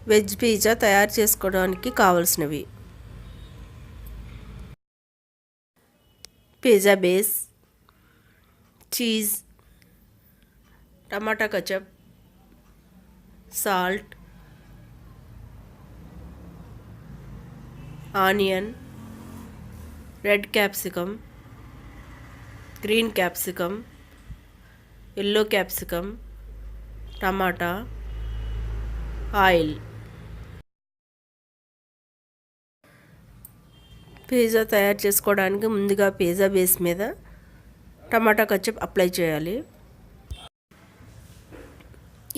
Veg pizza తయారు చేసుకోవడానికి కావలసినవి: pizza base, cheese, tomato ketchup, salt, onion, red capsicum, green capsicum, yellow capsicum, tomato, oil. Pizza తయారు చేసుకోవడానికి ముందుగా పిజ్జా బేస్ మీద టమాటా కచప్ అప్లై చేయాలి.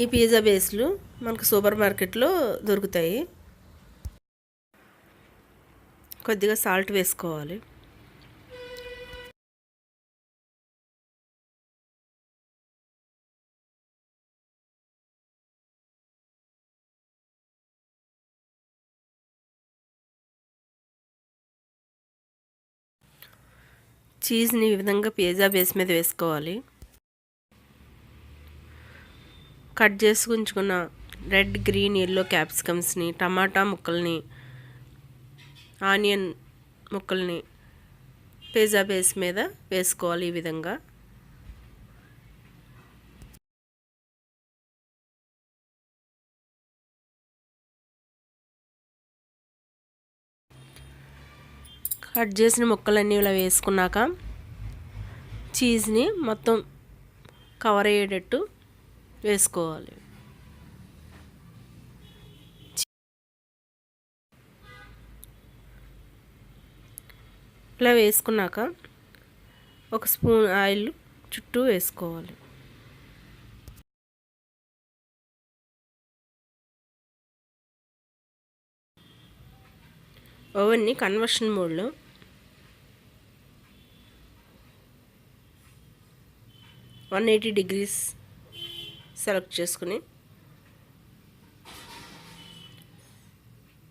ఈ పిజ్జా బేస్లు మనకు సూపర్ మార్కెట్లో దొరుకుతాయి. కొద్దిగా సాల్ట్ వేసుకోవాలి. చీజ్ని ఈ విధంగా పిజ్జా బేస్ మీద వేసుకోవాలి. కట్ చేసి ఉంచుకున్న రెడ్, గ్రీన్, ఎల్లో క్యాప్సికమ్స్ని, టమాటా ముక్కల్ని, ఆనియన్ ముక్కల్ని పిజ్జా బేస్ మీద వేసుకోవాలి. ఈ విధంగా కట్ చేసిన ముక్కలన్నీ ఇలా వేసుకున్నాక చీజ్ని మొత్తం కవర్ అయ్యేటట్టు వేసుకోవాలి. ఇలా వేసుకున్నాక ఒక స్పూన్ ఆయిల్ చుట్టూ వేసుకోవాలి. ఓవెన్ని కన్వర్షన్ మోడ్లో 180 degrees సెలెక్ట్ చేసుకుని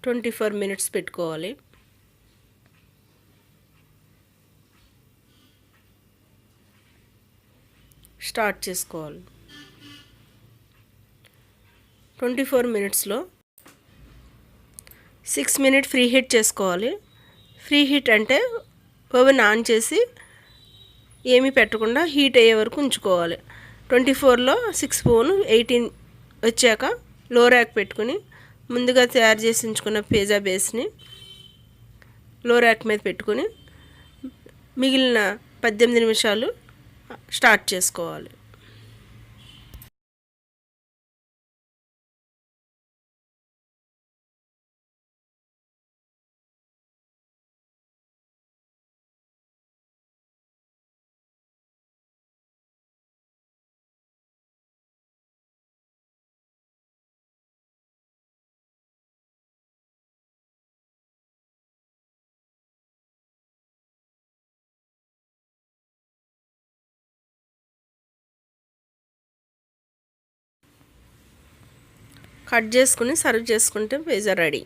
24 minutes పెట్టుకోవాలి. స్టార్ట్ చేసుకోవాలి. 24 minutesలో 6 minutes ఫ్రీ హీట్ చేసుకోవాలి. ఫ్రీ హీట్ అంటే ఓవెన్ ఆన్ చేసి ఏమీ పెట్టకుండా హీట్ అయ్యే వరకు ఉంచుకోవాలి. 24లో 6 స్పూన్ 18 వచ్చాక లో ర్యాక్ పెట్టుకుని ముందుగా తయారు చేసి ఉంచుకున్న పిజ్జా బేస్ని లో ర్యాక్ మీద పెట్టుకుని మిగిలిన 18 నిమిషాలు స్టార్ట్ చేసుకోవాలి. కట్ చేసుకుని సర్వ్ చేసుకుంటే పిజ్జా రెడీ.